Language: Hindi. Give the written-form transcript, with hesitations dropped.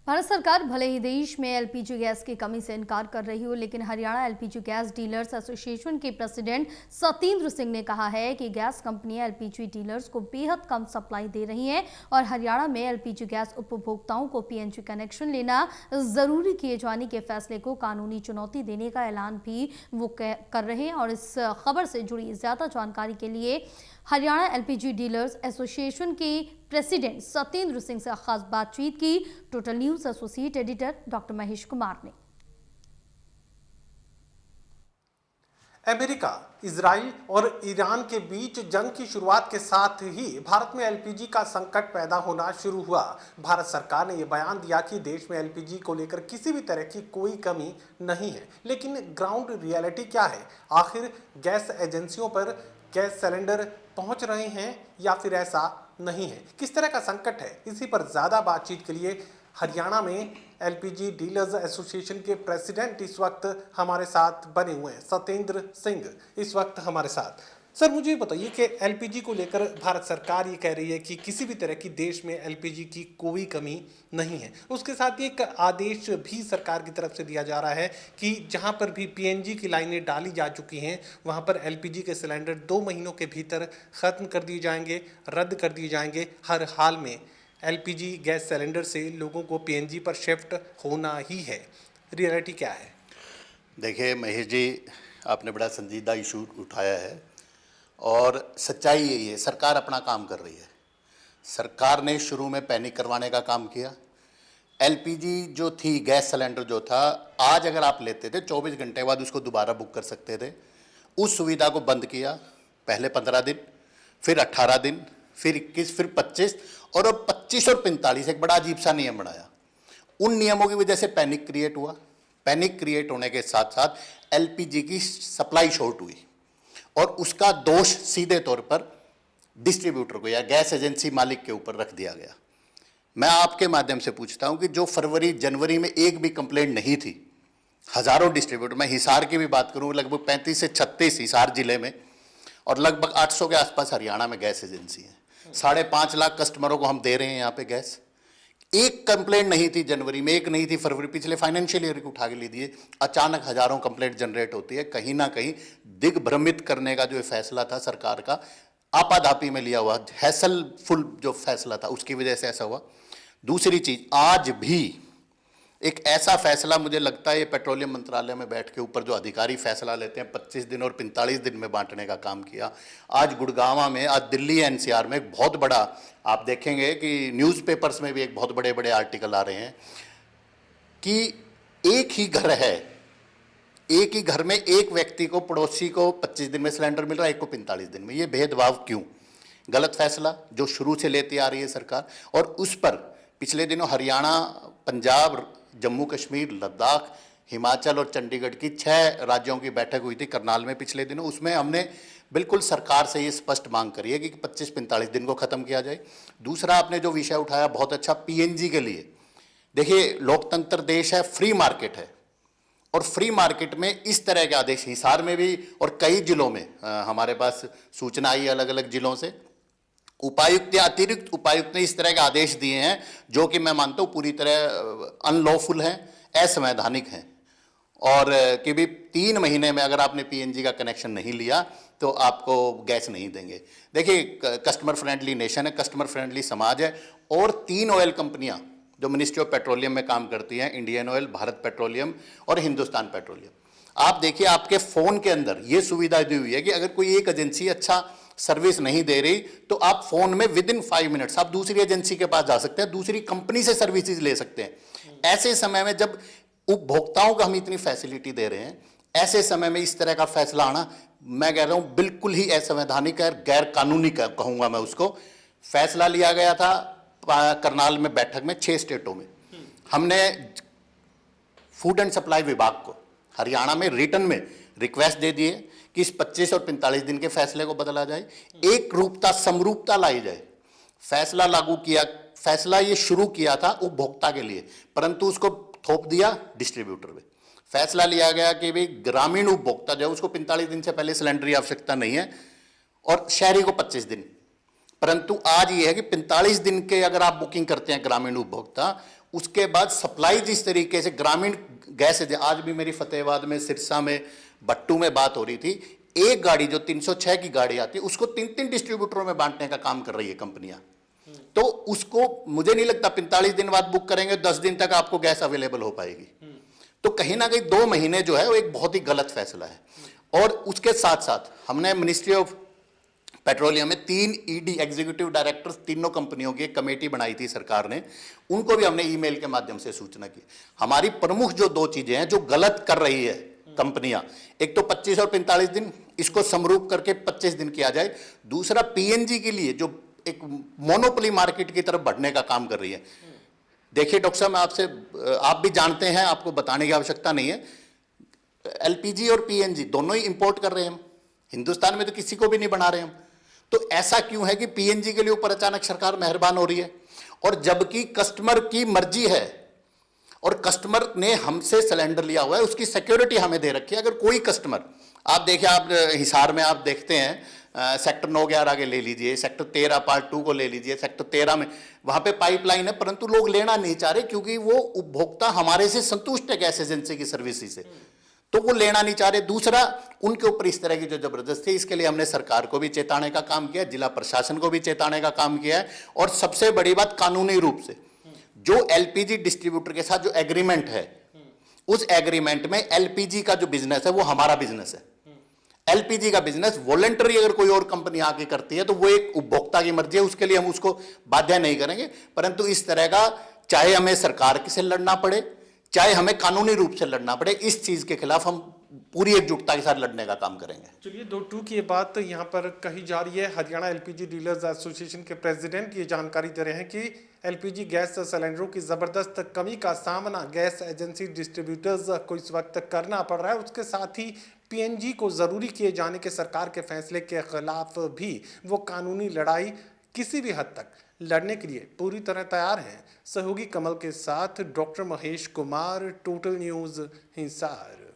भारत सरकार भले ही देश में एलपीजी गैस की कमी से इनकार कर रही हो, लेकिन Haryana LPG gas dealers association के प्रेसिडेंट सतेंद्र सिंह ने कहा है कि गैस कंपनियां एलपीजी डीलर्स को बेहद कम सप्लाई दे रही हैं और हरियाणा में एलपीजी गैस उपभोक्ताओं को पीएनजी कनेक्शन लेना जरूरी किए जाने के फैसले को कानूनी चुनौती देने का ऐलान भी वो कर रहे हैं। और इस खबर से जुड़ी ज्यादा जानकारी के लिए हरियाणा एलपीजी डीलर्स एसोसिएशन के प्रेसिडेंट सतेंद्र सिंह से खास बातचीत की total news associate editor doctor Mahesh Kumar ने। अमेरिका, इजराइल और ईरान के बीच जंग की शुरुआत के साथ ही भारत में एलपीजी का संकट पैदा होना शुरू हुआ। भारत सरकार ने यह बयान दिया कि देश में एलपीजी को लेकर किसी भी तरह की कोई कमी नहीं है, लेकिन ग्राउंड रियलिटी क्या है? आखिर गैस एजेंसियों पर गैस सिलेंडर पहुंच रहे हैं या फिर ऐसा नहीं है? किस तरह का संकट है? इसी पर ज़्यादा बातचीत के लिए हरियाणा में एलपीजी डीलर्स एसोसिएशन के प्रेसिडेंट इस वक्त हमारे साथ बने हुए हैं। सतेंद्र सिंह इस वक्त हमारे साथ। सर, मुझे बताइए कि एलपीजी को लेकर भारत सरकार ये कह रही है कि किसी भी तरह की देश में एलपीजी की कोई कमी नहीं है। उसके साथ ही एक आदेश भी सरकार की तरफ से दिया जा रहा है कि जहां पर भी पीएनजी की लाइनें डाली जा चुकी हैं वहां पर एलपीजी के सिलेंडर 2 महीनों के भीतर ख़त्म कर दिए जाएंगे, रद्द कर दिए जाएंगे। हर हाल में एलपीजी गैस सिलेंडर से लोगों को पीएनजी पर शिफ्ट होना ही है। रियलिटी क्या है? देखिए महेश जी, आपने बड़ा संजीदा इशू उठाया है और सच्चाई यही है, सरकार अपना काम कर रही है। सरकार ने शुरू में पैनिक करवाने का काम किया। एलपीजी जो थी, गैस सिलेंडर जो था, आज अगर आप लेते थे 24 घंटे बाद उसको दोबारा बुक कर सकते थे। उस सुविधा को बंद किया। पहले 15 दिन, फिर 18 दिन, फिर 21, फिर 25 और अब 25 और 45 एक बड़ा अजीब सा नियम बनाया। उन नियमों की वजह से पैनिक क्रिएट हुआ। पैनिक क्रिएट होने के साथ साथ एलपीजी की सप्लाई शॉर्ट हुई और उसका दोष सीधे तौर पर डिस्ट्रीब्यूटर को या गैस एजेंसी मालिक के ऊपर रख दिया गया। मैं आपके माध्यम से पूछता हूं कि जो फरवरी जनवरी में एक भी कंप्लेंट नहीं थी, हजारों डिस्ट्रीब्यूटर, मैं हिसार की भी बात करूं, लगभग 35 से 36 हिसार जिले में और लगभग 800 के आसपास हरियाणा में गैस एजेंसी है। 5.5 लाख कस्टमरों को हम दे रहे हैं यहाँ पे गैस। एक कंप्लेंट नहीं थी जनवरी में, एक नहीं थी फरवरी, पिछले फाइनेंशियल ईयर को उठा के ले दिए। अचानक हजारों कंप्लेंट जनरेट होती है। कहीं ना कहीं दिग्भ्रमित करने का जो फैसला था सरकार का, आपाधापी में लिया हुआ हैसलफुल जो फैसला था, उसकी वजह से ऐसा हुआ। दूसरी चीज, आज भी एक ऐसा फैसला मुझे लगता है ये पेट्रोलियम मंत्रालय में बैठ के ऊपर जो अधिकारी फैसला लेते हैं 25 दिन और 45 दिन में बांटने का काम किया। आज गुड़गांव में, आज दिल्ली एनसीआर में एक बहुत बड़ा, आप देखेंगे कि न्यूज़पेपर्स में भी एक बहुत बड़े बड़े आर्टिकल आ रहे हैं कि एक ही घर है, एक ही घर में एक व्यक्ति को, पड़ोसी को 25 दिन में सिलेंडर मिल रहा है, एक को 45 दिन में। ये भेदभाव क्यों? गलत फैसला जो शुरू से लेती आ रही है सरकार। और उस पर पिछले दिनों हरियाणा, पंजाब, जम्मू कश्मीर, लद्दाख, हिमाचल और चंडीगढ़ की 6 राज्यों की बैठक हुई थी करनाल में पिछले दिनों। उसमें हमने बिल्कुल सरकार से ये स्पष्ट मांग करी है कि 25-45 दिन को ख़त्म किया जाए। दूसरा, आपने जो विषय उठाया बहुत अच्छा, पीएनजी के लिए। देखिए, लोकतंत्र देश है, फ्री मार्केट है और फ्री मार्केट में इस तरह के आदेश हिसार में भी और कई जिलों में हमारे पास सूचना आई अलग अलग जिलों से। उपायुक्त या अतिरिक्त उपायुक्त ने इस तरह के आदेश दिए हैं जो कि मैं मानता हूँ पूरी तरह अनलॉफुल हैं, असंवैधानिक हैं, और कि भी 3 महीने में अगर आपने पीएनजी का कनेक्शन नहीं लिया तो आपको गैस नहीं देंगे। देखिए, कस्टमर फ्रेंडली नेशन है, कस्टमर फ्रेंडली समाज है और 3 ऑयल कंपनियां जो मिनिस्ट्री ऑफ पेट्रोलियम में काम करती हैं, इंडियन ऑयल, भारत पेट्रोलियम और हिंदुस्तान पेट्रोलियम। आप देखिए, आपके फ़ोन के अंदर ये सुविधा दी हुई है कि अगर कोई एक एजेंसी अच्छा सर्विस नहीं दे रही तो आप फोन में विदिन 5 मिनट्स आप दूसरी एजेंसी के पास जा सकते हैं, दूसरी कंपनी से सर्विसेज ले सकते हैं। ऐसे समय में जब उपभोक्ताओं को हम इतनी फैसिलिटी दे रहे हैं, ऐसे समय में इस तरह का फैसला आना, मैं कह रहा हूं बिल्कुल ही असंवैधानिक है, गैर कानूनी कहूंगा मैं उसको। फैसला लिया गया था करनाल में बैठक में 6 स्टेटों में। हमने फूड एंड सप्लाई विभाग को हरियाणा में रिटर्न में रिक्वेस्ट दे दिए कि इस 25 और 45 दिन के फैसले को बदला जाए, एक रूपता, समरूपता लाई जाए। फैसला लागू किया, फैसला ये शुरू किया था उपभोक्ता के लिए, परंतु उसको थोप दिया डिस्ट्रीब्यूटर पे। फैसला लिया गया कि भाई ग्रामीण उपभोक्ता जो है उसको 45 दिन से पहले सिलेंडर की आवश्यकता नहीं है और शहरी को 25 दिन। परंतु आज ये है कि 45 दिन के अगर आप बुकिंग करते हैं ग्रामीण उपभोक्ता, उसके बाद सप्लाई जिस तरीके से ग्रामीण गैस है, आज भी मेरी फतेहाबाद में, सिरसा में, भट्टू में बात हो रही थी, एक गाड़ी जो 306 की गाड़ी आती है उसको 3-3 डिस्ट्रीब्यूटरों में बांटने का काम कर रही है कंपनियां। तो उसको मुझे नहीं लगता 45 दिन बाद बुक करेंगे 10 दिन तक आपको गैस अवेलेबल हो पाएगी। तो कहीं ना कहीं 2 महीने जो है वो एक बहुत ही गलत फैसला है। और उसके साथ साथ हमने मिनिस्ट्री ऑफ पेट्रोलियम में 3 ईडी एग्जीक्यूटिव डायरेक्टर्स तीनों कंपनियों की एक कमेटी बनाई थी सरकार ने, उनको भी हमने ईमेल के माध्यम से सूचना की। हमारी प्रमुख जो 2 चीजें हैं जो गलत कर रही है कंपनियां, एक तो 25 और 45 दिन, इसको समरूप करके 25 दिन किया जाए। दूसरा पीएनजी के लिए जो एक मोनोपोली मार्केट की तरफ बढ़ने का काम कर रही है। देखिए डॉक्टर साहब, मैं आपसे, आप भी जानते हैं, आपको बताने की आवश्यकता नहीं है, एलपीजी और पीएनजी दोनों ही इंपोर्ट कर रहे हैं हम, हिंदुस्तान में तो किसी को भी नहीं बना रहे हम। तो ऐसा क्यों है कि पीएनजी के लिए ऊपर अचानक सरकार मेहरबान हो रही है, और जबकि कस्टमर की मर्जी है और कस्टमर ने हमसे सिलेंडर लिया हुआ है, उसकी सिक्योरिटी हमें दे रखी है। अगर कोई कस्टमर, आप देखिए, आप हिसार में आप देखते हैं, सेक्टर 9-11 के ले लीजिए, सेक्टर 13 पार्ट 2 को ले लीजिए, सेक्टर 13 में वहां पे पाइपलाइन है, परंतु लोग लेना नहीं चाह रहे क्योंकि वो उपभोक्ता हमारे से संतुष्ट है गैस एजेंसी की सर्विस से, तो वो लेना नहीं चाह रहे। दूसरा, उनके ऊपर इस तरह की जो जबरदस्ती, इसके लिए हमने सरकार को भी चेताने का काम किया, जिला प्रशासन को भी चेताने का काम किया है। और सबसे बड़ी बात, कानूनी रूप से जो एलपीजी डिस्ट्रीब्यूटर के साथ जो एग्रीमेंट है, उस एग्रीमेंट में एलपीजी का जो बिजनेस है वो हमारा बिजनेस है। एलपीजी का बिजनेस वॉलंटरी अगर कोई और कंपनी आके करती है तो वो एक उपभोक्ता की मर्जी है, उसके लिए हम उसको बाध्य नहीं करेंगे। परंतु इस तरह का, चाहे हमें सरकार से लड़ना पड़े, चाहे हमें कानूनी रूप से लड़ना पड़े, इस चीज के खिलाफ हम पूरी एकजुटता के साथ लड़ने का काम करेंगे। चलिए, 2 की ये बात यहाँ पर कही जा रही है। हरियाणा एलपीजी डीलर्स एसोसिएशन के प्रेसिडेंट ये जानकारी दे रहे हैं कि एलपीजी गैस सिलेंडरों की जबरदस्त कमी का सामना गैस एजेंसी डिस्ट्रीब्यूटर्स को इस वक्त करना पड़ रहा है। उसके साथ ही पीएनजी को जरूरी किए जाने के सरकार के फैसले के खिलाफ भी वो कानूनी लड़ाई किसी भी हद तक लड़ने के लिए पूरी तरह तैयार हैं। सहयोगी कमल के साथ doctor Mahesh Kumar, total news, Hisar.